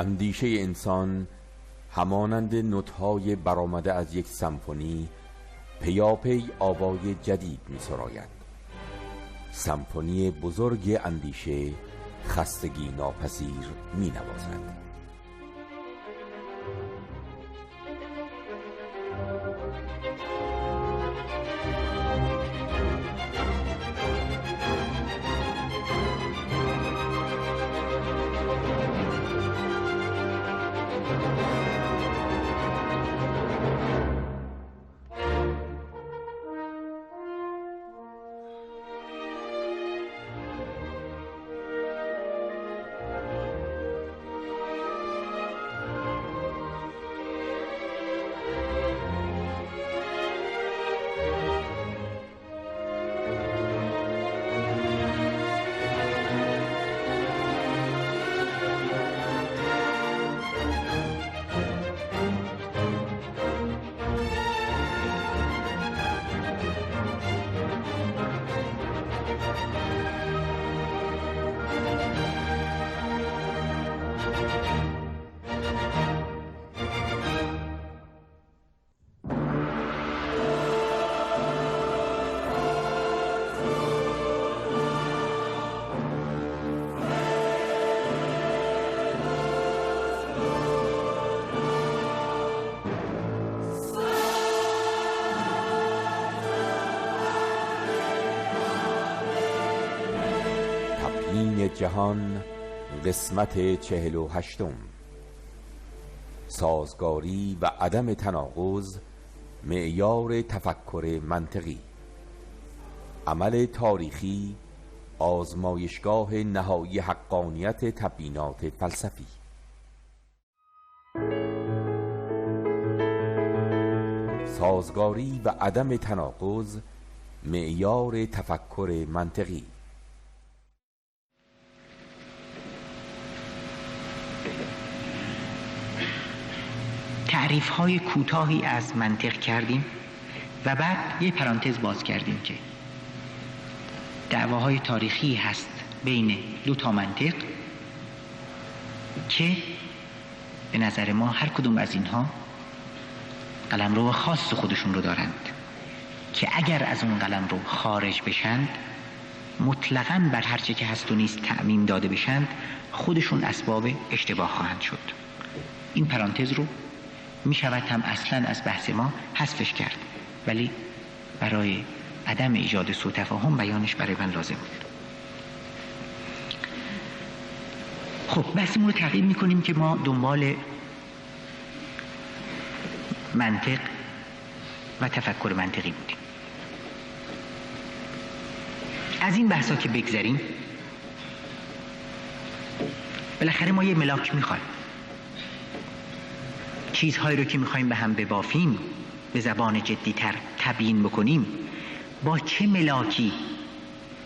اندیشه انسان همانند نوت‌های برآمده از یک سمفونی پیاپی آوای جدید می سراید. سمفونی بزرگ اندیشه خستگی ناپذیر می نوازد. جهان قسمت 48. سازگاری و عدم تناقض معیار تفکر منطقی. عمل تاریخی آزمایشگاه نهایی حقانیت تبیینات فلسفی. سازگاری و عدم تناقض معیار تفکر منطقی. تعریف‌های کوتاهی از منطق کردیم و بعد یه پرانتز باز کردیم که دعواهای تاریخی هست بین دو تا منطق که به نظر ما هر کدوم از اینها قلمرو خاص خودشون رو دارند که اگر از اون قلمرو خارج بشند، مطلقاً بر هر چه که هست و نیست تعمیم داده بشند، خودشون اسباب اشتباه خواهند شد. این پرانتز رو می شود هم اصلا از بحث ما حذفش کرد، ولی برای عدم ایجاد سوء تفاهم بیانش برای من لازم بود. خب بحثمون رو تغییر می کنیم که ما دنبال منطق و تفکر منطقی بودیم. از این بحثا که بگذریم، بالاخره ما یه ملاک میخوایم. چیزهایی رو که میخوایم به هم ببافیم، به زبان جدی‌تر تبیین بکنیم، با چه ملاکی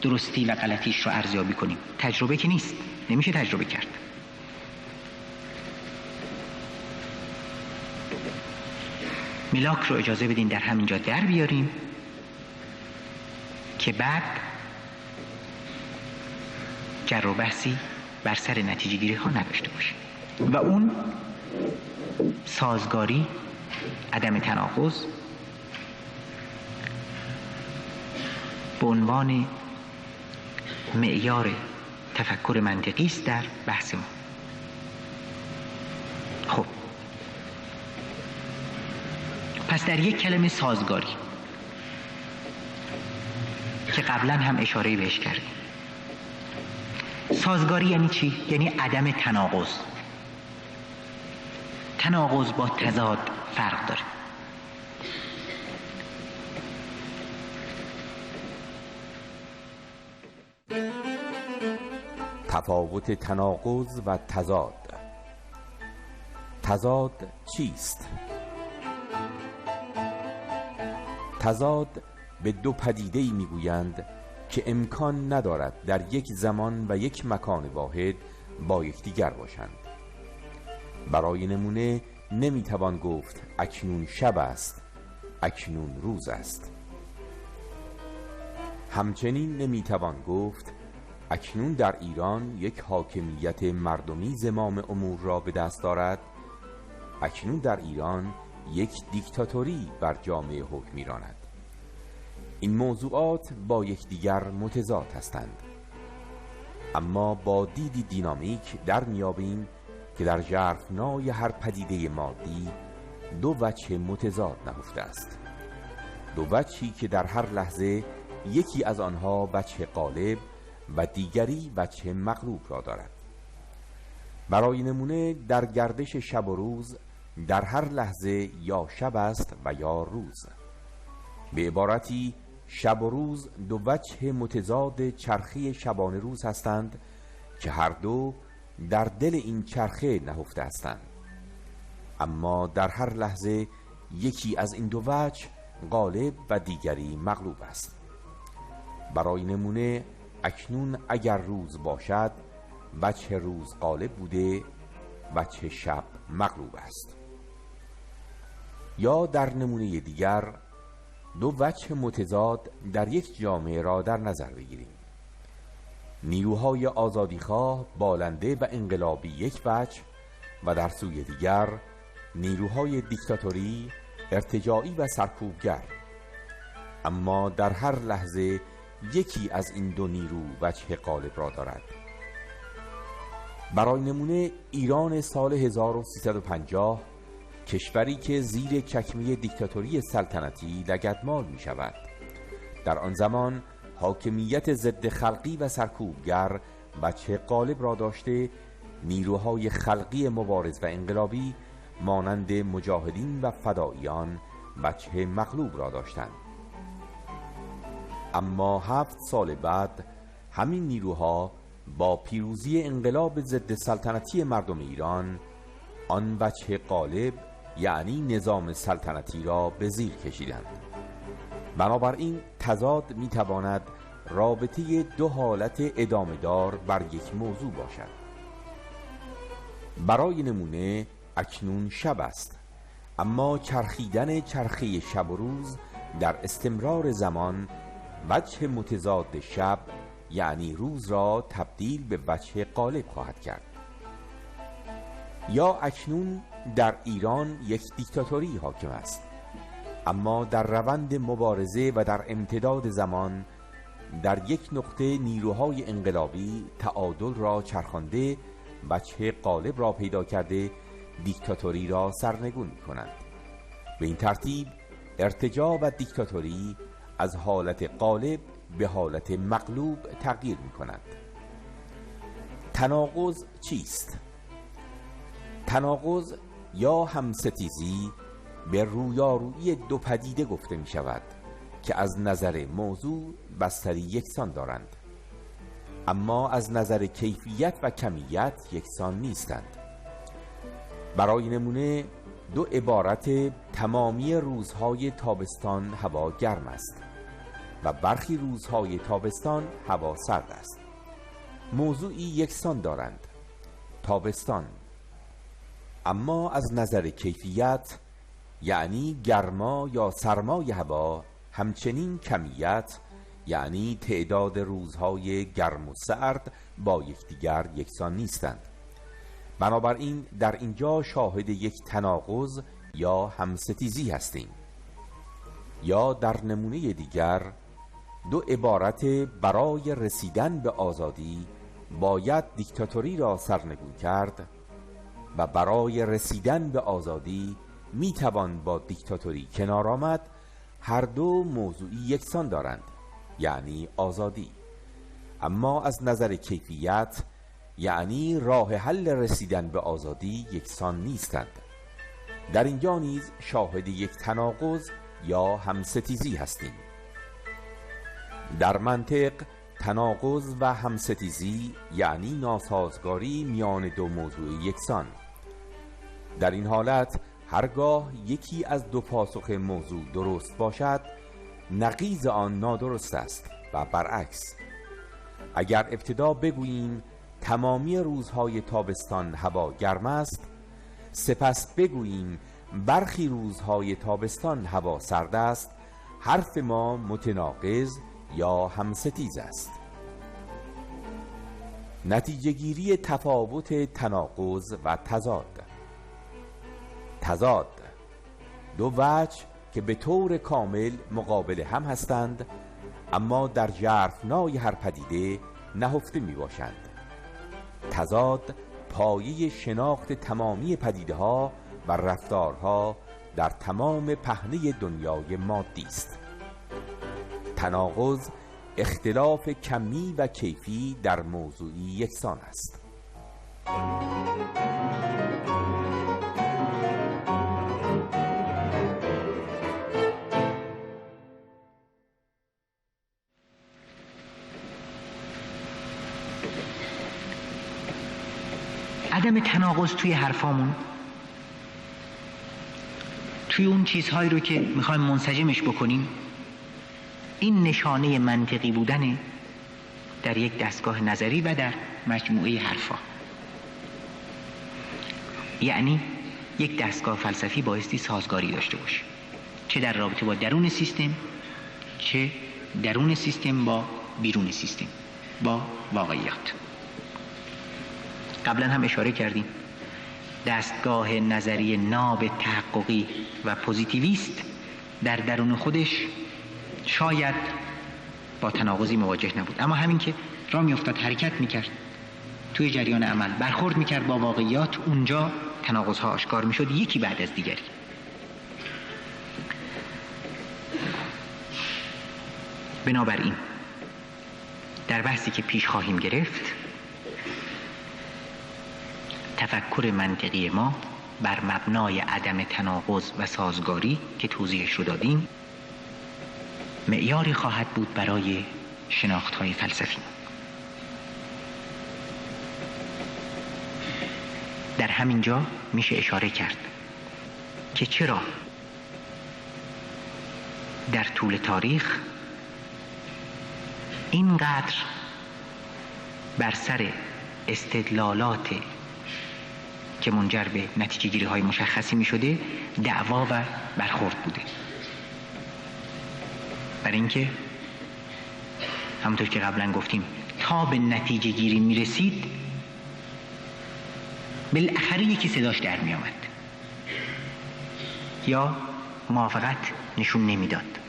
درستی و غلطیش رو ارزیابی کنیم؟ تجربه که نیست، نمیشه تجربه کرد. ملاک رو اجازه بدین در همینجا در بیاریم که بعد جر و بحثی بر سر نتیجه گیری ها نداشته باشه. و اون سازگاری، عدم تناقض به عنوان معیار تفکر منطقی است در بحث ما. خب پس در یک کلمه سازگاری که قبلا هم اشاره بهش کردیم، سازگاری یعنی چی؟ یعنی عدم تناقض. تناقض با تضاد فرق داره. تفاوت تناقض و تضاد. تضاد چیست؟ تضاد به دو پدیده‌ای میگویند که امکان ندارد در یک زمان و یک مکان واحد با یکدیگر باشند. برای نمونه نمیتوان گفت اکنون شب است، اکنون روز است. همچنین نمیتوان گفت اکنون در ایران یک حاکمیت مردمی زمام امور را به دست دارد، اکنون در ایران یک دیکتاتوری بر جامعه حکم می‌راند. این موضوعات با یکدیگر متضاد هستند، اما با دیدی دینامیک در میابیم که در ژرفنای هر پدیده مادی دو وجه متضاد نهفته است، دو وجهی که در هر لحظه یکی از آنها وجه غالب و دیگری وجه مغلوب را دارد. برای نمونه در گردش شب و روز در هر لحظه یا شب است و یا روز. به عبارتی شب و روز دو وجه متضاد چرخی شبانه روز هستند که هر دو در دل این چرخه نهفته هستند، اما در هر لحظه یکی از این دو وجه غالب و دیگری مغلوب است. برای نمونه اکنون اگر روز باشد وجه روز غالب بوده، وجه شب مغلوب است. یا در نمونه دیگر دو وجه متضاد در یک جامعه را در نظر بگیریم. نیروهای آزادیخواه، بالنده و انقلابی یک وجه و در سوی دیگر نیروهای دیکتاتوری، ارتجاعی و سرکوبگر. اما در هر لحظه یکی از این دو نیرو وجه غالب را دارد. برای نمونه ایران سال 1350 کشوری که زیر چکمه دیکتاتوری سلطنتی لگدمال می شود. در آن زمان حاکمیت ضد خلقی و سرکوبگر وجه غالب را داشته، نیروهای خلقی مبارز و انقلابی مانند مجاهدین و فداییان وجه مغلوب را داشتند. اما 7 سال بعد همین نیروها با پیروزی انقلاب ضد سلطنتی مردم ایران آن وجه غالب یعنی نظام سلطنتی را به زیر کشیدند. بنابراین تضاد میتواند رابطه دو حالت ادامه دار بر یک موضوع باشد. برای نمونه اکنون شب است، اما چرخیدن چرخه شب و روز در استمرار زمان وجه متضاد شب یعنی روز را تبدیل به وجه غالب خواهد کرد. یا اکنون در ایران یک دیکتاتوری حاکم است، اما در روند مبارزه و در امتداد زمان در یک نقطه نیروهای انقلابی تعادل را چرخانده، وجه غالب را پیدا کرده، دیکتاتوری را سرنگون می کنند. به این ترتیب ارتجاع و دیکتاتوری از حالت غالب به حالت مغلوب تغییر می کنند. تناقض چیست؟ تناقض یا همستیزی به رویارویی دو پدیده گفته می شود که از نظر موضوع بستری یکسان دارند، اما از نظر کیفیت و کمیت یکسان نیستند. برای نمونه دو عبارت تمامی روزهای تابستان هوا گرم است و برخی روزهای تابستان هوا سرد است. موضوعی یکسان دارند، تابستان، اما از نظر کیفیت یعنی گرما یا سرمای هوا، همچنین کمیت یعنی تعداد روزهای گرم و سرد با یکدیگر یکسان نیستند. بنابراین در اینجا شاهد یک تناقض یا همستیزی هستیم. یا در نمونه دیگر دو عبارت برای رسیدن به آزادی باید دیکتاتوری را سرنگون کرد و برای رسیدن به آزادی میتوان با دیکتاتوری کنار آمد، هر دو موضوعی یکسان دارند یعنی آزادی، اما از نظر کیفیت یعنی راه حل رسیدن به آزادی یکسان نیستند. در اینجا نیز شاهد یک تناقض یا همستیزی هستیم. در منطق تناقض و همستیزی یعنی ناسازگاری میان دو موضوع یکسان. در این حالت هرگاه یکی از دو پاسخ موضوع درست باشد، نقیض آن نادرست است و برعکس. اگر ابتدا بگوییم تمامی روزهای تابستان هوا گرم است، سپس بگوییم برخی روزهای تابستان هوا سرد است، حرف ما متناقض یا همستیز است. نتیجه گیری تفاوت تناقض و تضاد دو وجه که به طور کامل مقابل هم هستند، اما در ژرفنای هر پدیده نهفته می باشند. تضاد پایه شناخت تمامی پدیده ها و رفتارها در تمام پهنه دنیای مادی است. تناقض اختلاف کمی و کیفی در موضوعی یکسان است. عدم تناقض توی حرفامون، توی اون چیزهایی رو که میخوایم منسجمش بکنیم، این نشانه منطقی بودن در یک دستگاه نظری و در مجموعه حرفا. یعنی یک دستگاه فلسفی بایستی سازگاری داشته باشه، چه در رابطه با درون سیستم، چه درون سیستم با بیرون سیستم، با واقعیات. قبلا هم اشاره کردیم دستگاه نظری ناب تحققی و پوزیتیویست در درون خودش شاید با تناقضی مواجه نبود، اما همین که راه میافتاد، حرکت میکرد، توی جریان عمل برخورد میکرد با واقعیات، اونجا تناقضها آشکار میشد، یکی بعد از دیگری. بنابراین در بحثی که پیش خواهیم گرفت، تفکر منطقی ما بر مبنای عدم تناقض و سازگاری که توضیحش رو دادیم معیاری خواهد بود برای شناخت‌های فلسفی. در همین جا میشه اشاره کرد که چرا در طول تاریخ اینقدر بر سر استدلالات که منجر به نتیجه گیری های مشخصی می شده دعوا و برخورد بوده. برای اینکه همونطور که قبلا گفتیم تا به نتیجه گیری می رسید بالاخره یکی صداش در می آمد یا موافقت نشون نمی داد،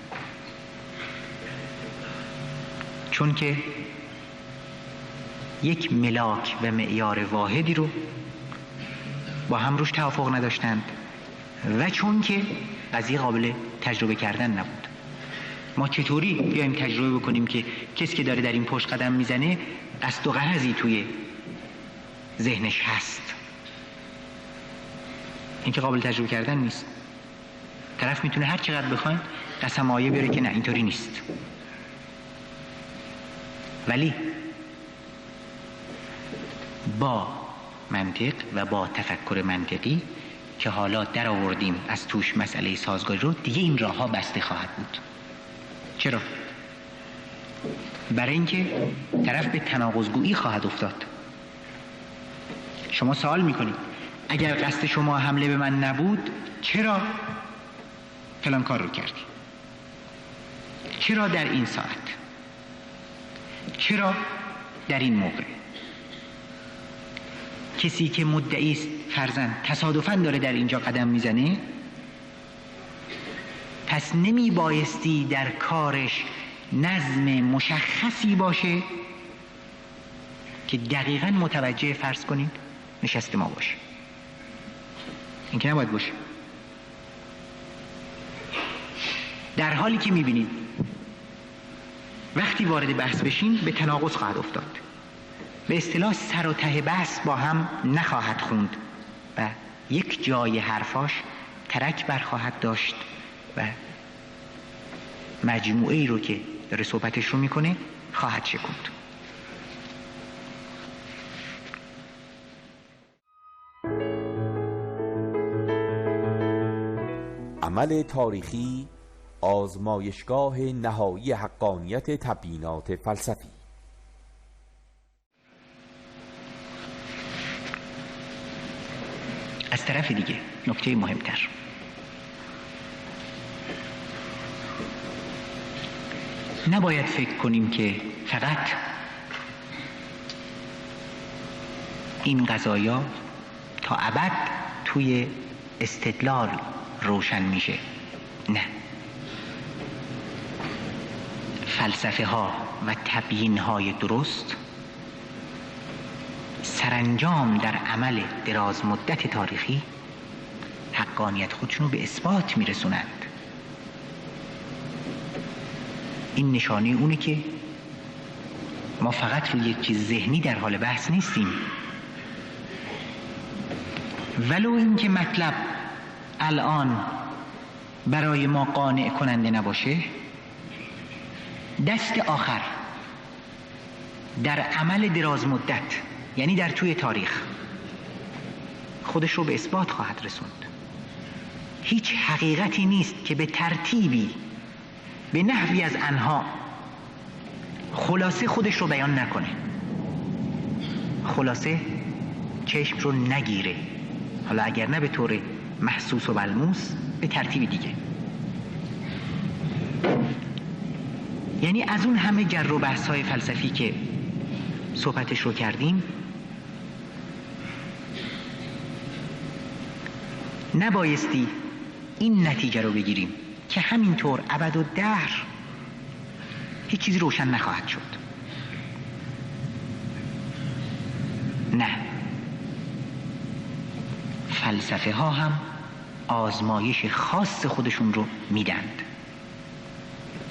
چون که یک ملاک و معیار واحدی رو با هم روش توافق نداشتند و چون که قضیه قابل تجربه کردن نبود. ما چطوری بیایم تجربه بکنیم که کسی که داره در این پشت قدم میزنه قصد و غرضی توی ذهنش هست؟ این که قابل تجربه کردن نیست. طرف میتونه هر چقدر بخواین قسم آیه بیاره که نه اینطوری نیست، ولی با منطق و با تفکر منطقی که حالا در آوردیم از توش مسئله سازگاری رو، دیگه این راه ها بسته خواهد بود. چرا؟ برای اینکه طرف به تناقض‌گویی خواهد افتاد. شما سوال میکنید اگر قصد شما حمله به من نبود چرا فلان کار رو کردی؟ چرا در این ساعت؟ چرا در این موقع؟ کسی که مدعی است فرضاً تصادفاً داره در اینجا قدم میزنه، پس نمی بایستی در کارش نظم مشخصی باشه که دقیقاً متوجه فرض کنید نشست ما باشه. این که نباید باشه. در حالی که میبینید وقتی وارد بحث بشین به تناقض خواهد افتاد، به اصطلاح سر و ته بحث با هم نخواهد خوند و یک جای حرفاش ترک برخواهد داشت و مجموعه ای رو که داره صحبتش رو میکنه خواهد شکوند. عمل تاریخی آزمایشگاه نهایی حقانیت تبیینات فلسفی. از طرف دیگه نکته مهمتر، نباید فکر کنیم که فقط این قضایا تا ابد توی استدلال روشن میشه. نه، فلسفه ها و تبیین های درست سرانجام در عمل دراز مدت تاریخی حقانیت خودشون رو به اثبات میرسونند. این نشانه اونه که ما فقط روی یک چیز ذهنی در حال بحث نیستیم، ولو این که مطلب الان برای ما قانع کننده نباشه، دست آخر در عمل دراز مدت، یعنی در توی تاریخ، خودش رو به اثبات خواهد رسوند. هیچ حقیقتی نیست که به ترتیبی به نحوی از انها خلاصه خودش رو بیان نکنه، خلاصه چشم رو نگیره، حالا اگر نه به طور محسوس و ملموس، به ترتیب دیگه. یعنی از اون همه جر و بحث های فلسفی که صحبتش رو کردیم، نبایستی این نتیجه رو بگیریم که همینطور ابد و دهر هیچ چیزی روشن نخواهد شد. نه، فلسفه ها هم آزمایش خاص خودشون رو میدند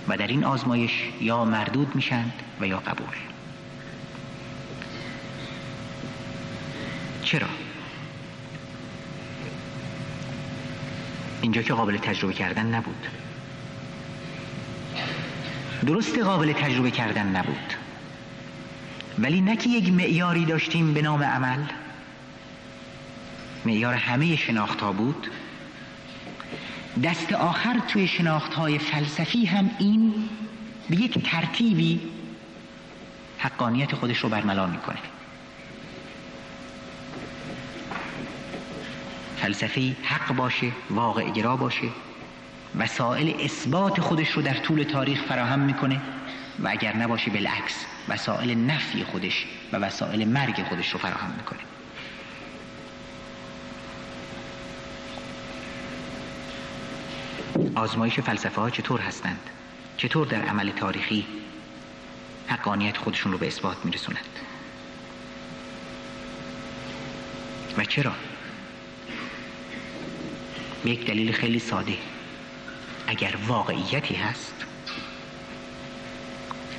و در این آزمایش یا مردود میشند و یا قبول. چرا؟ اینجا که قابل تجربه کردن نبود. درست قابل تجربه کردن نبود، ولی نه که یک معیاری داشتیم به نام عمل، معیار همه شناخت‌ها بود. دست آخر توی شناخت‌های فلسفی هم این به یک ترتیبی حقانیت خودش رو برملا میکنه. فلسفی حق باشه، واقع گرا باشه، وسایل اثبات خودش رو در طول تاریخ فراهم میکنه و اگر نباشه بالعکس وسایل نفی خودش و وسایل مرگ خودش رو فراهم میکنه. آزمایش فلسفه ها چطور هستند؟ چطور در عمل تاریخی حقانیت خودشون رو به اثبات میرسونند؟ و چرا؟ یک دلیل خیلی ساده: اگر واقعیتی هست،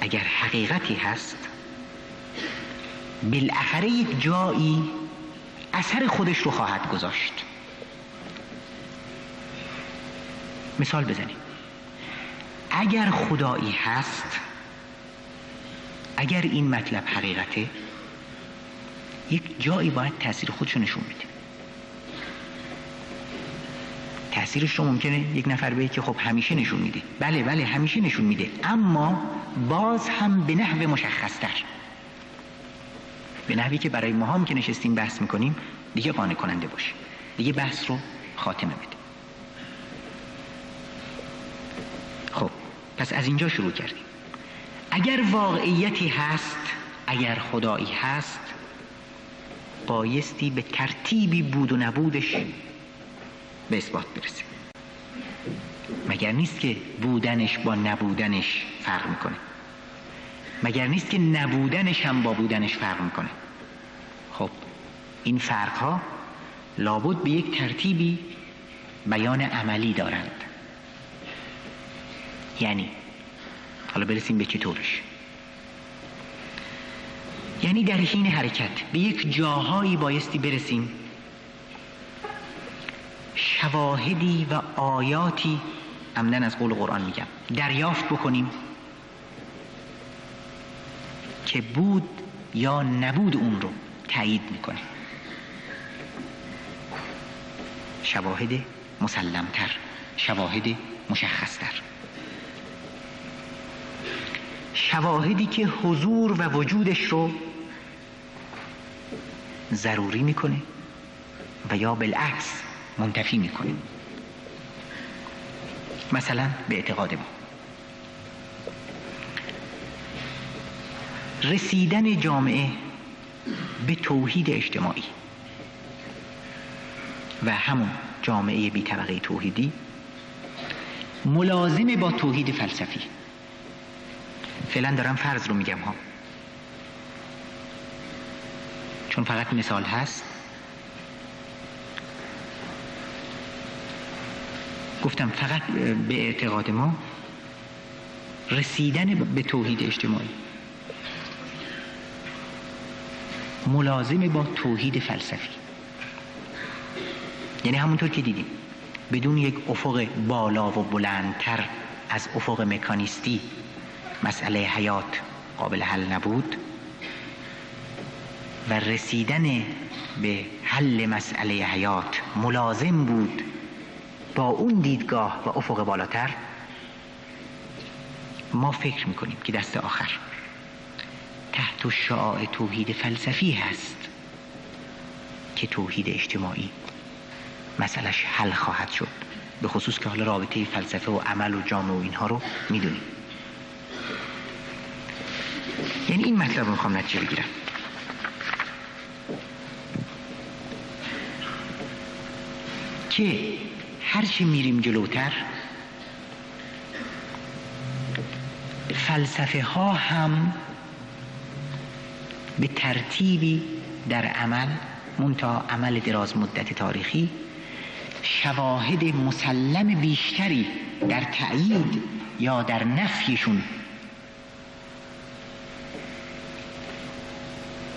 اگر حقیقتی هست، بالاخره یک جایی اثر خودش رو خواهد گذاشت. مثال بزنیم. اگر خدایی هست، اگر این مطلب حقیقته، یک جایی باید تأثیر خودشو نشون میده. تأثیرش رو ممکنه یک نفر بگه که خب همیشه نشون میده. بله همیشه نشون میده، اما باز هم به نحو مشخص‌تر، به نحوی که برای ما هم که نشستیم بحث میکنیم دیگه قانع کننده باشه، دیگه بحث رو خاتمه بده. خب پس از اینجا شروع کردیم. اگر واقعیتی هست، اگر خدایی هست، بایستی به ترتیبی بود و نبودش به اثبات برسه. مگر نیست که بودنش با نبودنش فرق میکنه؟ مگر نیست که نبودنش هم با بودنش فرق میکنه؟ خب این فرقها لابد به یک ترتیبی بیان عملی دارند. یعنی حالا برسیم به چطورش. یعنی در حین حرکت به یک جاهایی بایستی برسیم، شواهدی و آیاتی، عمدن از قول قرآن میگم، دریافت بکنیم که بود یا نبود اون رو تایید میکنه. شواهد مسلمتر، شواهد مشخصتر، شواهدی که حضور و وجودش رو ضروری میکنه و یا بالعکس منتفی میکنه. مثلا به اعتقاد ما رسیدن جامعه به توحید اجتماعی و همون جامعه بی طبقه توحیدی ملازم با توحید فلسفی. فعلا دارم فرض رو میگم ها، چون فقط مثال هست. گفتم فقط به اعتقاد ما رسیدن به توحید اجتماعی ملازم با توحید فلسفی، یعنی همونطور که دیدیم بدون یک افق بالا و بلندتر از افق مکانیستی مسئله حیات قابل حل نبود و رسیدن به حل مسئله حیات ملازم بود با اون دیدگاه و افق بالاتر. ما فکر میکنیم که دست آخر تحت شعاع توحید فلسفی هست که توحید اجتماعی مسئلهش حل خواهد شد، به خصوص که حالا رابطه فلسفه و عمل و جامعه و اینها رو میدونیم. یعنی این مطلب رو میخوام نتیجه بگیرم که هرچی میریم جلوتر فلسفه ها هم به ترتیبی در عمل، منتها عمل دراز مدت تاریخی، شواهد مسلم بیشتری در تأیید یا در نفیشون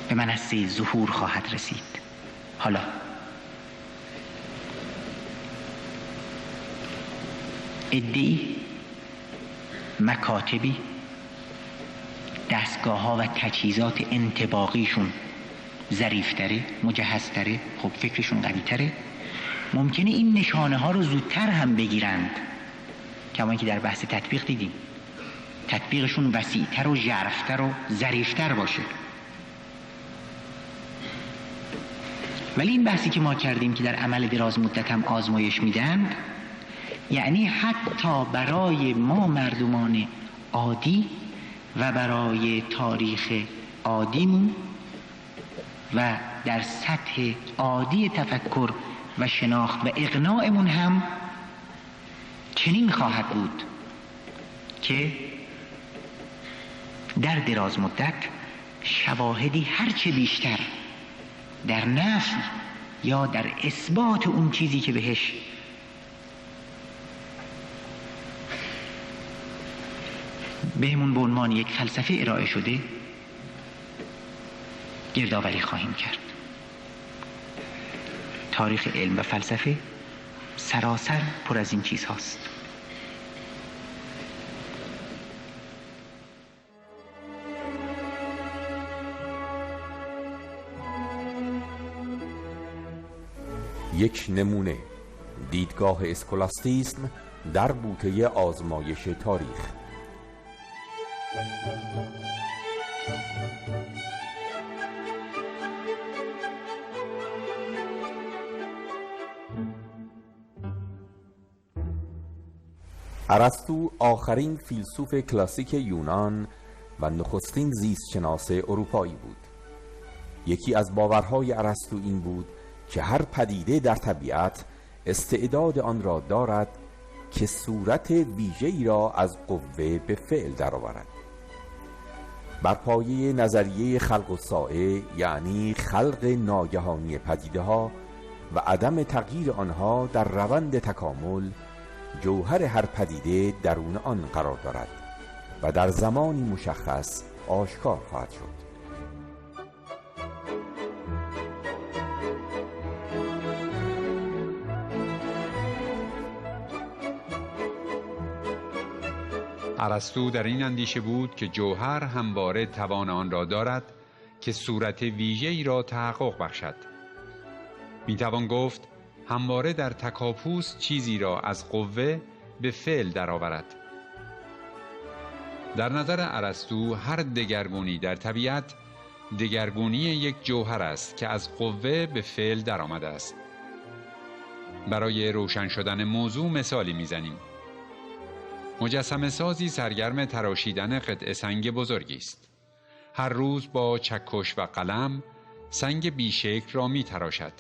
به منصه ظهور خواهد رسید. حالا عده‌ای مکاتبی دستگاه‌ها و تجهیزات انطباقیشون ظریف‌تره، مجهزتره، خب فکرشون قوی‌تره، ممکنه این نشانه ها رو زودتر هم بگیرند، کما که در بحث تطبیق دیدیم تطبیقشون وسیع‌تر و ژرف‌تر و ظریف‌تر باشه. ولی این بحثی که ما کردیم که در عمل دراز مدت هم آزمایش میدن، یعنی حتی برای ما مردمان عادی و برای تاریخ عادیمون و در سطح عادی تفکر و شناخت و اقناعمون هم چنین خواهد بود که در دراز مدت شواهدی هرچه بیشتر در نفی یا در اثبات اون چیزی که بهش بهمون به عنوان یک فلسفه ارائه شده گردآوری خواهیم کرد. تاریخ علم و فلسفه سراسر پر از این چیز هاست. یک نمونه دیدگاه اسکولاستیسم در بوته آزمایش تاریخ. ارسطو آخرین فیلسوف کلاسیک یونان و نخستین زیستشناس اروپایی بود. یکی از باورهای ارسطو این بود که هر پدیده در طبیعت استعداد آن را دارد که صورت ویژه‌ای را از قوه به فعل درآورد. بر پایه نظریه خلق الساعه، یعنی خلق ناگهانی پدیده ها و عدم تغییر آنها در روند تکامل، جوهر هر پدیده درون آن قرار دارد و در زمانی مشخص آشکار خواهد شد. ارسطو در این اندیشه بود که جوهر همواره توان آن را دارد که صورت ویژه‌ای را تحقق بخشد. میتوان گفت همواره در تکاپوس چیزی را از قوه به فعل درآورد. در نظر ارسطو هر دگرگونی در طبیعت دگرگونی یک جوهر است که از قوه به فعل درآمده است. برای روشن شدن موضوع مثالی میزنیم. مجسمه سازی سرگرم تراشیدن قطعه سنگ بزرگی است. هر روز با چکش و قلم سنگ بیشکل را می تراشد.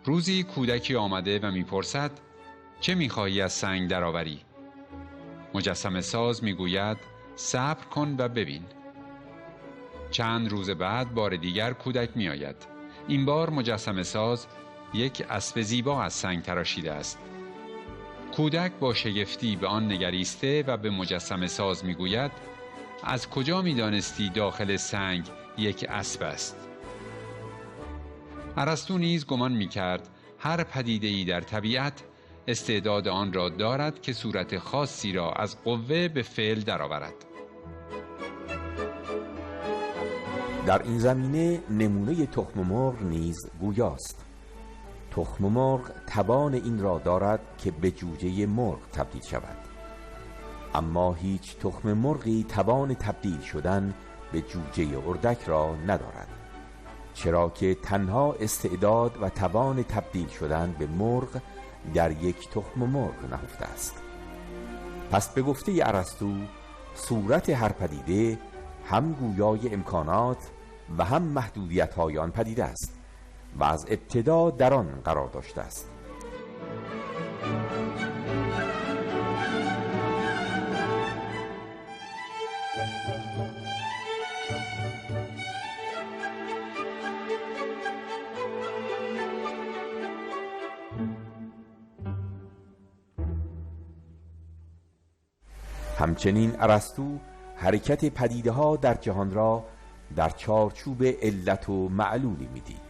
روزی کودکی آمده و می پرسد چه می خواهی از سنگ درآوری؟ مجسمه ساز می گوید صبر کن و ببین. چند روز بعد بار دیگر کودک می آید. این بار مجسمه ساز یک اسب زیبا از سنگ تراشیده است. کودک با شگفتی به آن نگریسته و به مجسمه ساز می گوید از کجا می دانستی داخل سنگ یک اسب است؟ ارسطو نیز گمان می کرد هر پدیده‌ای در طبیعت استعداد آن را دارد که صورت خاصی را از قوه به فعل درآورد. در این زمینه نمونه تخم مرغ نیز گویاست. تخم مرغ توان این را دارد که به جوجه مرغ تبدیل شود، اما هیچ تخم مرغی توان تبدیل شدن به جوجه اردک را ندارد، چرا که تنها استعداد و توان تبدیل شدن به مرغ در یک تخم مرغ نهفته است. پس به گفته ارسطو صورت هر پدیده هم گویای امکانات و هم محدودیت‌های آن پدیده است و از ابتدا در آن قرار داشته است. همچنین ارسطو حرکت پدیده ها در جهان را در چارچوب علت و معلولی میدید،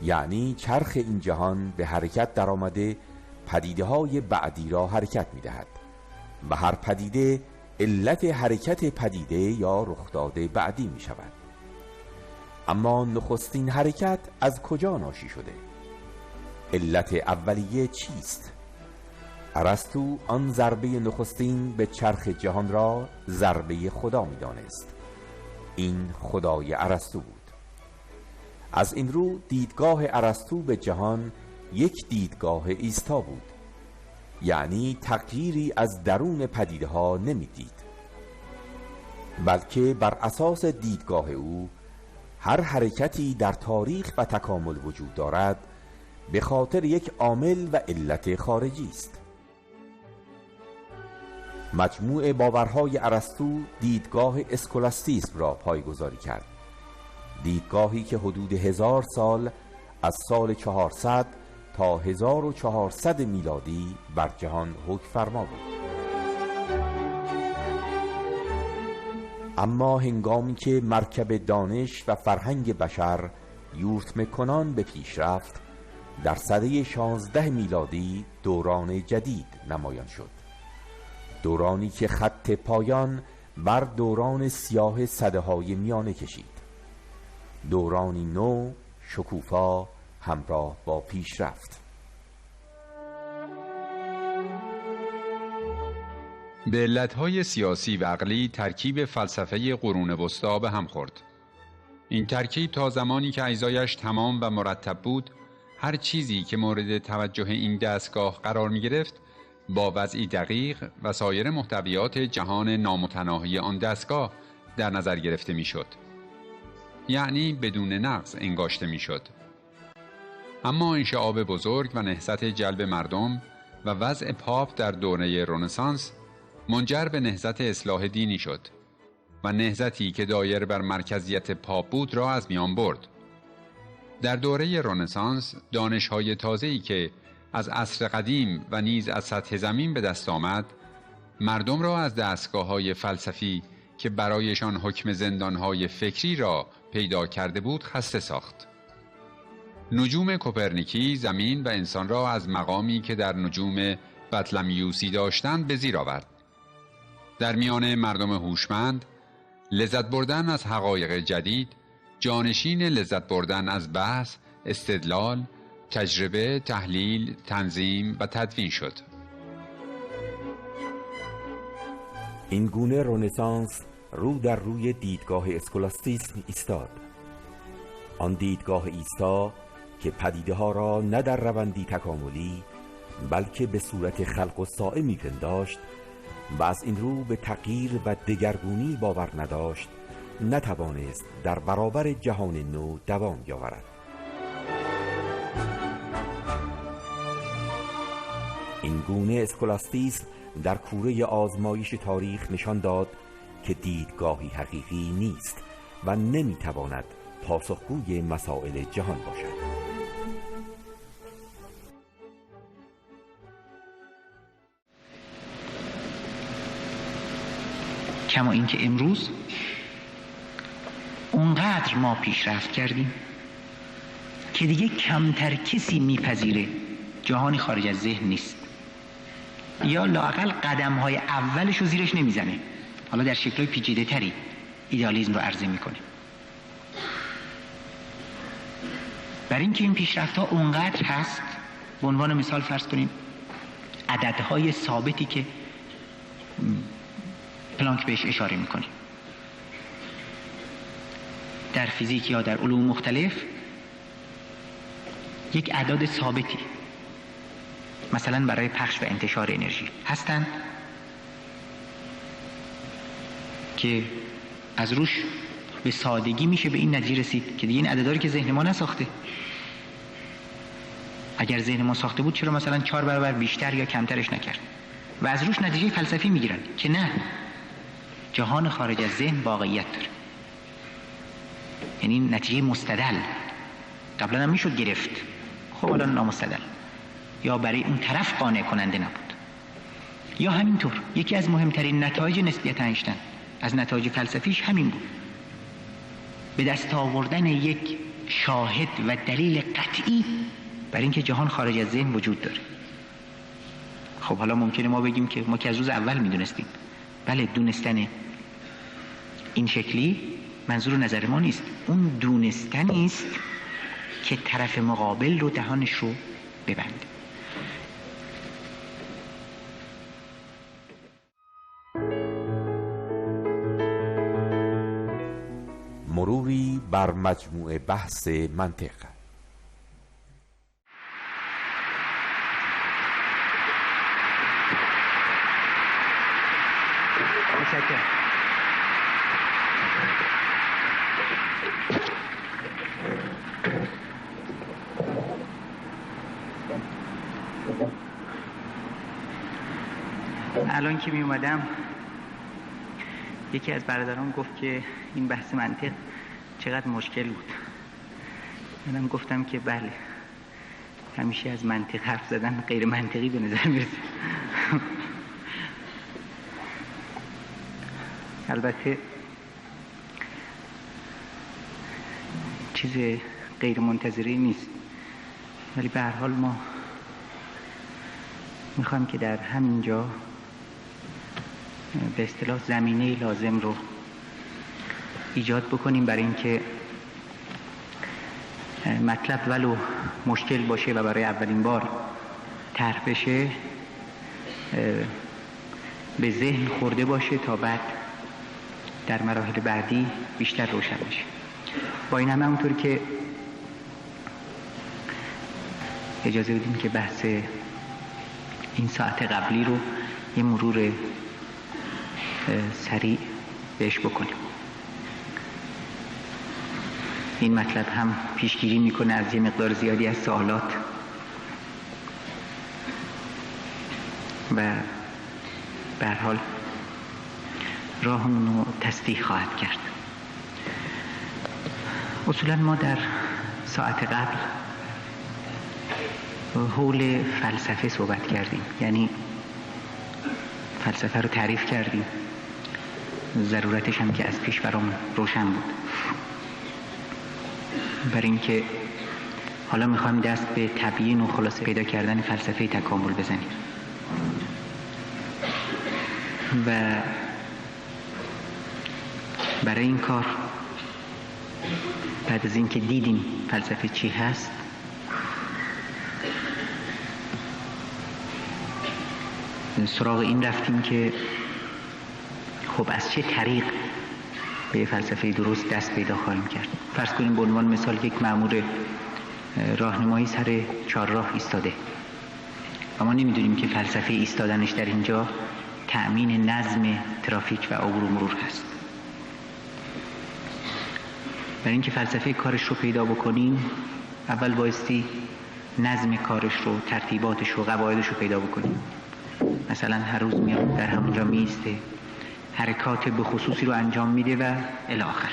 یعنی چرخ این جهان به حرکت در آمده پدیده های بعدی را حرکت میدهد و هر پدیده علت حرکت پدیده یا رخداد بعدی می شود. اما نخستین حرکت از کجا ناشی شده؟ علت اولیه چیست؟ ارسطو آن ضربه نخستین به چرخ جهان را ضربه خدا می دانست. این خدای ارسطو بود. از این رو دیدگاه ارسطو به جهان یک دیدگاه ایستا بود، یعنی تغییری از درون پدیده ها نمی دید، بلکه بر اساس دیدگاه او هر حرکتی در تاریخ و تکامل وجود دارد به خاطر یک عامل و علت خارجی است. مجموع باورهای ارسطو دیدگاه اسکولاستیسم را پایگذاری کرد، دیدگاهی که حدود 1000 سال از سال 400 تا 1400 میلادی بر جهان حکم فرما بود. اما هنگامی که مرکب دانش و فرهنگ بشر یورتمه کنان به پیش رفت، در سده 16 میلادی دوران جدید نمایان شد، دورانی که خط پایان بر دوران سیاه سده‌های میانه کشید، دورانی نو، شکوفا، همراه با پیشرفت. به علتهای سیاسی و عقلی ترکیب فلسفه قرون وسطی به هم خورد. این ترکیب تا زمانی که اجزایش تمام و مرتب بود، هر چیزی که مورد توجه این دستگاه قرار می گرفت با وضعی دقیق و سایر محتویات جهان نامتناهی آن دستگاه در نظر گرفته می شد، یعنی بدون نقص انگاشته می شد. اما انشعاب بزرگ و نهضت جلب مردم و وضع پاپ در دوره رنسانس منجر به نهضت اصلاح دینی شد و نهضتی که دایر بر مرکزیت پاپ بود را از میان برد. در دوره رنسانس دانش‌های تازه‌ای که از عصر قدیم و نیز از سطح زمین به دست آمد، مردم را از دستگاه‌های فلسفی که برایشان حکم زندان‌های فکری را پیدا کرده بود خسته ساخت. نجوم کوپرنیکی زمین و انسان را از مقامی که در نجوم بطلمیوسی داشتند به زیر آورد. در میان مردم هوشمند لذت بردن از حقایق جدید جانشین لذت بردن از بحث، استدلال، تجربه، تحلیل، تنظیم و تدوین شد. این گونه رنسانس رو در روی دیدگاه اسکولاستیسم ایستاد. آن دیدگاه ایستا که پدیده ها را نه در روندی تکاملی بلکه به صورت خلق و سائه می‌پنداشت و از این رو به تغییر و دگرگونی باور نداشت، نتوانست در برابر جهان نو دوام بیاورد. این گونه اسکولاستیسم در کوره آزمایش تاریخ نشان داد که دیدگاهی حقیقی نیست و نمیتواند پاسخگوی مسائل جهان باشد. کما اینکه امروز اونقدر ما پیشرفت کردیم که دیگه کمتر کسی میپذیره جهانی خارج از ذهن نیست، یا لااقل قدم‌های اولش رو زیرش نمیزنه. حالا در شکل‌های پیچیده‌تری ایدئالیسم رو عرضه میکنه. برای اینکه این پیشرفت‌ها اونقدر هست، به عنوان مثال فرض کنیم عددهای ثابتی که پلانک بهش اشاره میکنه در فیزیک یا در علوم مختلف، یک اعداد ثابتی مثلا برای پخش و انتشار انرژی هستند که از روش به سادگی میشه به این نتیجه رسید که دیگه این عدداری که ذهن ما نساخته. اگر ذهن ما ساخته بود چرا مثلا 4 برابر بیشتر یا کمترش نکرد؟ و از روش نتیجه فلسفی میگیرن که نه، جهان خارج از ذهن واقعیت داره. یعنی نتیجه مستدل. قبلا هم میشد گرفت، خب الان نامستدل، یا برای اون طرف قانع کننده نبود. یا همینطور یکی از مهمترین نتایج نسبیت اینشتین از نتایج فلسفیش همین بود، به دست آوردن یک شاهد و دلیل قطعی برای اینکه جهان خارج از ذهن وجود داره. خب حالا ممکنه ما بگیم که ما که از روز اول میدونستیم. بله، دونستن این شکلی منظور نظر ما نیست، اون دونستنی است که طرف مقابل رو دهانش رو ببنده. مروری بر مجموعه بحث منطق. الان که می اومدم یکی از برادران گفت که این بحث منطق چقدر مشکل بود. منم گفتم که بله، همیشه از منطق حرف زدن غیر منطقی به نظر میرسه. البته چیز غیر منتظری نیست، ولی به هر حال ما میخوایم که در همینجا به اصطلاح زمینه لازم رو ایجاد بکنیم برای اینکه مطلب ولو مشکل باشه و برای اولین بار طرح بشه به ذهن خورده باشه تا بعد در مراحل بعدی بیشتر روشن بشه. با این همه همونطور که اجازه بدیم که بحث این ساعت قبلی رو یه مرور سریع بهش بکنیم. این مطلب هم پیشگیری میکنه از یه مقدار زیادی از سوالات و به هر حال راهمون رو تصدیق خواهد کرد. اصولا ما در ساعت قبل حول فلسفه صحبت کردیم، یعنی فلسفه رو تعریف کردیم، ضرورتش هم که از پیش برام روشن بود. برای اینکه حالا میخوایم دست به تبیین و خلاصه پیدا کردن فلسفه تکامل بزنیم و برای این کار بعد از اینکه دیدیم فلسفه چی هست، سراغ این رفتیم که خب از چه طریق به فلسفه درست دست پیدا خواهیم کرد. فرض کنیم به عنوان مثال یک مأمور راهنمایی سر چهارراه ایستاده و ما نمیدونیم که فلسفه ایستادنش در اینجا تأمین نظم ترافیک و عبور و مرور هست. برای اینکه فلسفه کارش رو پیدا بکنیم اول بایستی نظم کارش رو، ترتیباتش رو، قواعدش رو پیدا بکنیم. مثلا هر روز میاد در همونجا میسته، حرکات به خصوصی رو انجام میده و الی آخر.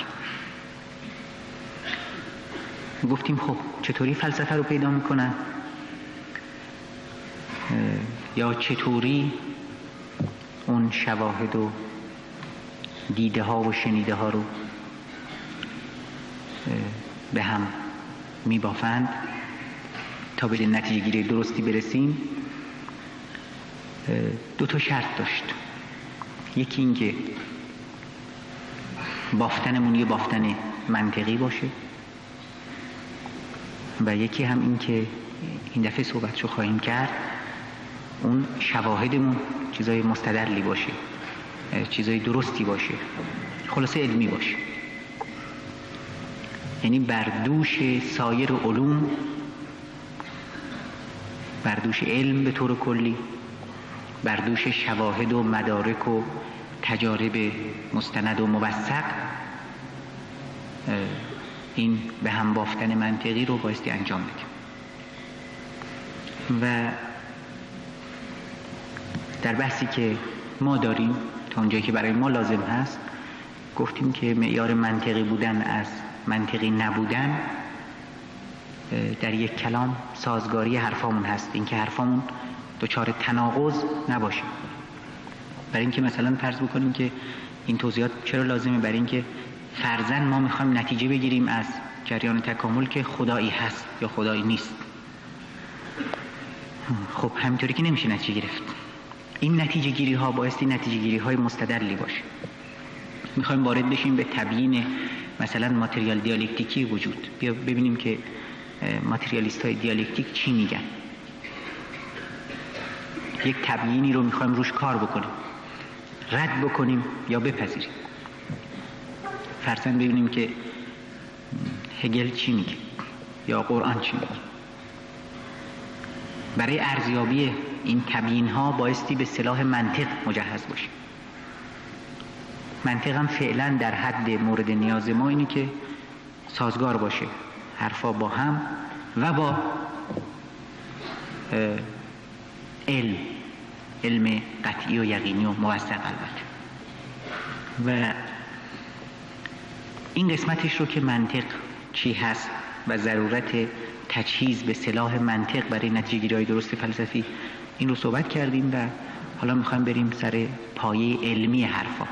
گفتیم خب چطوری فلسفه رو پیدا میکنن یا چطوری اون شواهد و دیده ها و شنیده ها رو به هم میبافند تا به نتیجه گیری درستی برسیم. دو تا شرط داشت. یکی این که بافتنمون یه بافتن منطقی باشه و یکی هم این که این دفعه صحبتشو خواهیم کرد اون شواهدمون چیزای مستدلی باشه، چیزای درستی باشه، خلاصه علمی باشه. یعنی بردوش سایر علوم، بردوش علم به طور کلی، بردوش شواهد و مدارک و تجارب مستند و موثق، این به هم بافتن منطقی رو بایستی انجام بدیم. و در بحثی که ما داریم تا اونجایی که برای ما لازم هست گفتیم که معیار منطقی بودن از منطقی نبودن در یک کلام سازگاری حرفامون هست، اینکه حرفامون دچار تناقض نباشه. برای اینکه مثلا فرض بکنیم که این توضیحات چرا لازمه؟ برای اینکه فرضاً ما میخوایم نتیجه بگیریم از جریان تکامل که خدایی هست یا خدایی نیست. خب همینطوری که نمیشه نتیجه گرفت. این نتیجه گیری ها بایستی نتیجه گیری های مستدلی باشه. میخوایم وارد بشیم به تبیین مثلا ماتریال دیالکتیکی وجود. بیا ببینیم که ماتریالیست های دیالکتیک چی میگن. یک تبیینی رو میخوایم روش کار بکنیم، رد بکنیم یا بپذیریم. فرضاً ببینیم که هگل چی میگه یا قرآن چی میگه. برای ارزیابی این تبیین ها بایستی به اصطلاح منطق مجهز باشیم. منطق هم فعلا در حد مورد نیاز ما اینه که سازگار باشه حرفا با هم و با علم قطعی و یقینی و موثق البته. و این قسمتش رو که منطق چی هست و ضرورت تجهیز به سلاح منطق برای نتیجه گیری های درست فلسفی، این رو صحبت کردیم و حالا میخوایم بریم سر پایه علمی حرفا.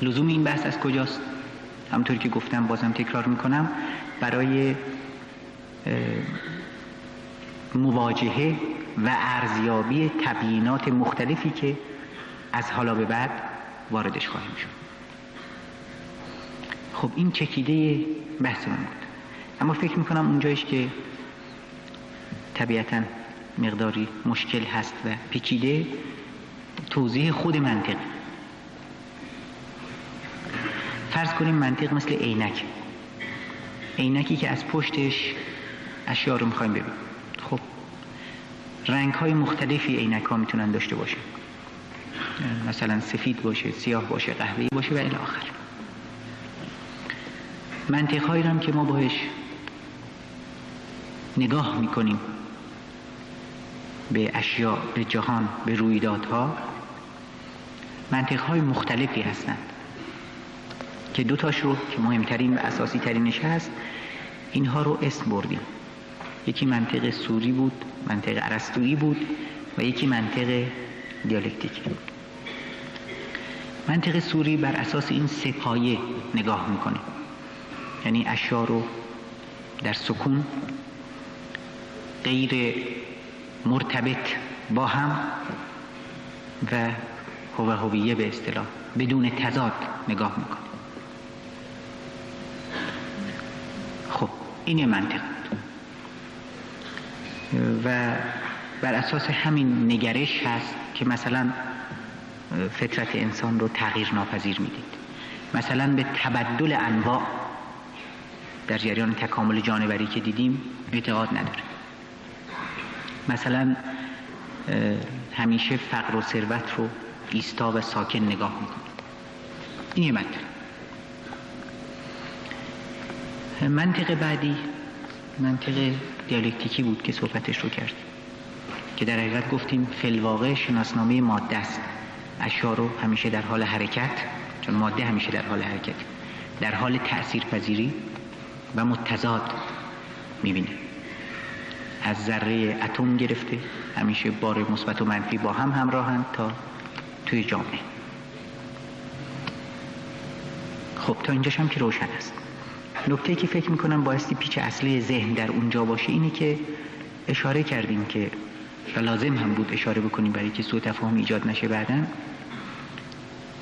لزوم این بحث از کجاست؟ همونطور که گفتم بازم تکرار میکنم، برای مواجهه و ارزیابی تبیینات مختلفی که از حالا به بعد واردش خواهیم شد. خب این چکیده بحثمون بود. اما فکر میکنم اونجایش که طبیعتاً مقداری مشکل هست و پیچیده، توضیح خود منطق. فرض کنیم منطق مثل عینک، عینکی که از پشتش اشیا رو میخوایم ببینیم. خب رنگ‌های مختلفی عینک ها میتونن داشته باشه، مثلا سفید باشه، سیاه باشه، قهوه‌ای باشه و الی آخر. منطق‌هایی هم که ما باهاش نگاه میکنیم به اشیا، به جهان، به رویدادها، منطق‌های مختلفی هستند که دوتاش رو که مهمترین و اساسی ترینش هست اینها رو اسم بردیم. یکی منطق سوری بود، منطق ارسطویی بود و یکی منطق دیالکتیکی. منطق سوری بر اساس این سه پایه نگاه میکنه، یعنی اشیا رو در سکون، غیر مرتبط با هم و هویه به اصطلاح بدون تضاد نگاه میکنه. خب این یه منطق و بر اساس همین نگرش هست که مثلا فطرت انسان رو تغییر ناپذیر میدید. مثلا به تبدل انواع در جریان تکامل جانوری که دیدیم اعتقاد نداره. مثلا همیشه فقر و ثروت رو ایستا و ساکن نگاه میکنه. این یه مطلب. منطق بعدی منطق دیالکتیکی بود که صحبتش رو کرد، که در حقیقت گفتیم فی الواقع شناسنامه ماده است. اشیا رو همیشه در حال حرکت، چون ماده همیشه در حال حرکت، در حال تأثیرپذیری و متضاد میبینه. از ذره اتم گرفته همیشه بار مثبت و منفی با هم همراهند تا توی جامعه. خب تا اینجاش هم که روشن است. نکته‌ای که فکر میکنم بایستی پیچ اصلی ذهن در اونجا باشه اینه که اشاره کردیم که و لازم هم بود اشاره بکنیم برای که سوء تفاهم ایجاد نشه بعداً،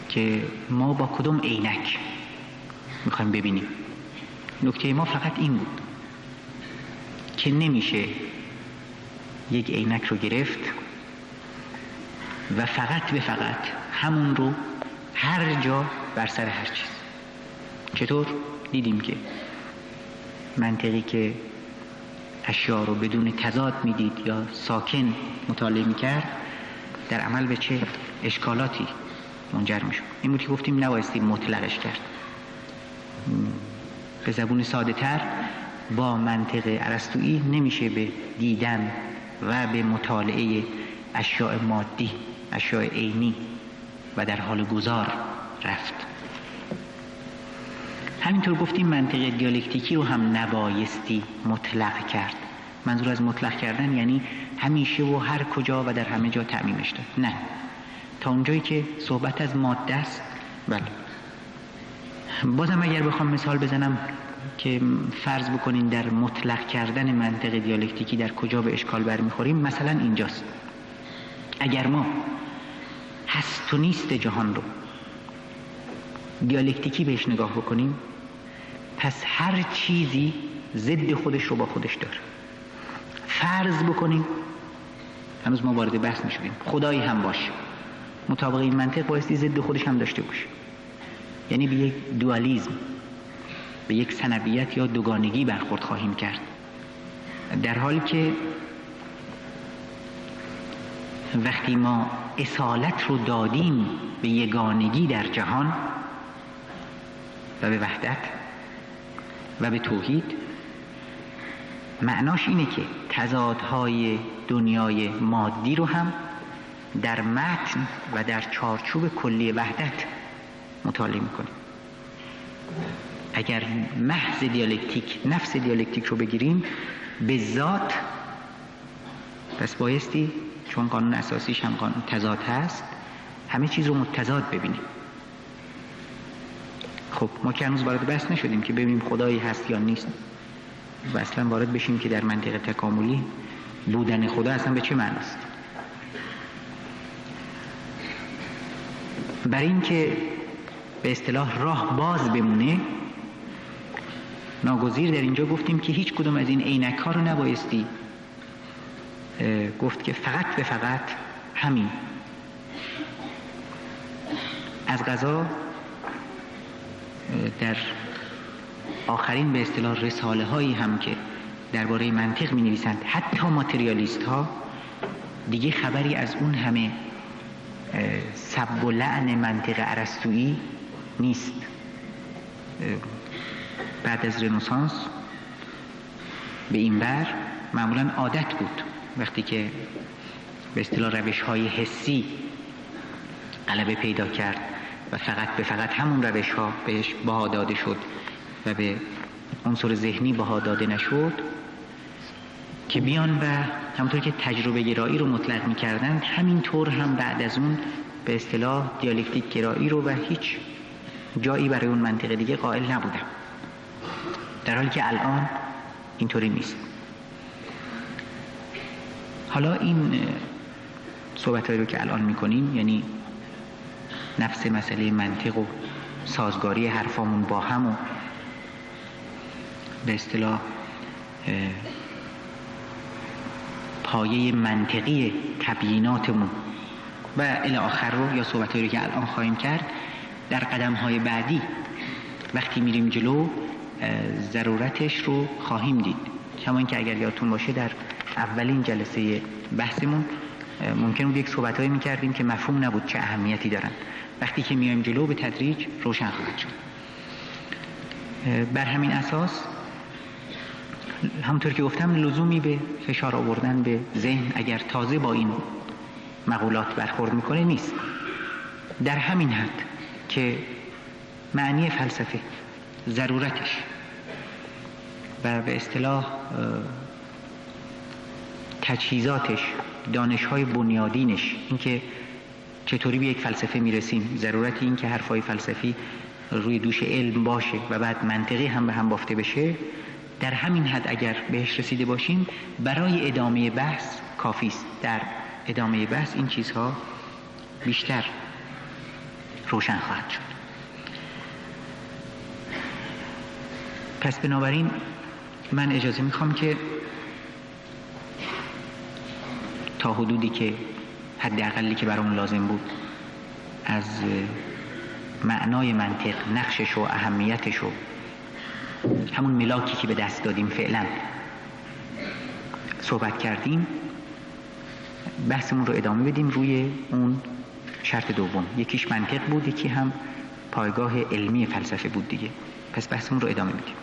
که ما با کدوم عینک میخوایم ببینیم. نکته ما فقط این بود که نمیشه یک عینک رو گرفت و فقط به فقط همون رو هر جا بر سر هر چیز. چطور؟ دیدیم که منطقی که اشیا رو بدون تضاد میدید یا ساکن مطالعه میکرد در عمل به چه اشکالاتی منجر میشد. این بود که گفتیم نبایستی مطلقش کرد. به زبون ساده تر با منطق ارسطویی نمیشه به دیدن و به مطالعه اشیاء مادی، اشیاء عینی و در حال گذار رفت. همینطور گفتیم منطق دیالکتیکی رو هم نبایستی مطلق کرد. منظور از مطلق کردن یعنی همیشه و هر کجا و در همه جا تعمیمش داد. نه، تا اونجایی که صحبت از ماده است. بله، بازم اگر بخوام مثال بزنم که فرض بکنین در مطلق کردن منطق دیالکتیکی در کجا به اشکال برمیخوریم، مثلا اینجاست. اگر ما هست و نیست جهان رو دیالکتیکی بهش نگاه بکنیم، پس هر چیزی ضد خودش رو با خودش داره. فرض بکنیم، هنوز ما وارد بحث نشدیم، خدایی هم باشه، مطابق این منطق بایستی ضد خودش هم داشته باشه. یعنی به یک دوالیزم، به یک ثنویت یا دوگانگی برخورد خواهیم کرد، در حالی که وقتی ما اصالت رو دادیم به یگانگی در جهان و به وحدت و به توحید، معناش اینه که تضادهای دنیای مادی رو هم در متن و در چارچوب کلی وحدت مطالعه میکنیم. اگر محض دیالکتیک، نفس دیالکتیک رو بگیریم به ذات، پس بایستی چون قانون اساسیش هم قانون تضاد هست همه چیز رو متضاد ببینیم. خب ما که هنوز وارد بحث نشدیم که ببینیم خدایی هست یا نیست و اصلا وارد بشیم که در منطق تکاملی بودن خدا اصلا به چه معناست. برای این که به اصطلاح راه باز بمونه، ناگزیر در اینجا گفتیم که هیچ کدوم از این عینک ها رو نبایستی گفت که فقط به فقط همین. از قضا در آخرین به اصطلاح رساله هایی هم که درباره منطق می نویسند، حتی ماتریالیست ها، دیگه خبری از اون همه سب و لعن منطق ارسطویی نیست. بعد از رنسانس به این بر معمولا عادت بود وقتی که به اصطلاح روش‌های حسی غلبه پیدا کرد و فقط به فقط همون روش‌ها بهش بها داده شد و به عنصر ذهنی بها داده نشد، که بیان و همونطور که تجربه گرایی رو مطلق می‌کردند، همینطور هم بعد از اون به اصطلاح دیالکتیک گرایی رو و هیچ جایی برای اون منطقه دیگه قائل نبودم، در حالی که الان اینطوری نیست. حالا این صحبت‌هایی رو که الان می‌کنیم، یعنی نفس مسئله منطق و سازگاری حرفامون با هم و به اصطلاح پایه منطقی تبییناتمون و الی آخر رو، یا صحبت‌هایی رو که الان خواهیم کرد، در قدم‌های بعدی وقتی میریم جلو ضرورتش رو خواهیم دید. کما اینکه اگر یادتون باشه در اولین جلسه بحثمون ممکن بود یک صحبت‌هایی می‌کردیم که مفهوم نبود چه اهمیتی دارن. وقتی که میایم جلو به تدریج روشن خواهد شد. بر همین اساس همونطور که گفتم لزومی به فشار آوردن به ذهن اگر تازه با این مقولات برخورد میکنه نیست. در همین حد که معنی فلسفه، ضرورتش و به اصطلاح تجهیزاتش، دانش‌های بنیادینش، اینکه چطوری به یک فلسفه میرسیم، ضرورت این که حرفای فلسفی روی دوش علم باشه و بعد منطقی هم به هم بافته بشه، در همین حد اگر بهش رسیده باشیم برای ادامه بحث کافی است. در ادامه بحث این چیزها بیشتر روشن خواهد شد. پس بنابراین من اجازه میخوام که تا حدودی که حداقلی که برامون لازم بود از معنای منطق، نقشش و اهمیتش و همون ملاکی که به دست دادیم فعلا صحبت کردیم، بحثمون رو ادامه بدیم روی اون شرط دوم. یکیش منطق بود، یکی هم پایگاه علمی فلسفه بود دیگه. پس بحثمون رو ادامه میدیم.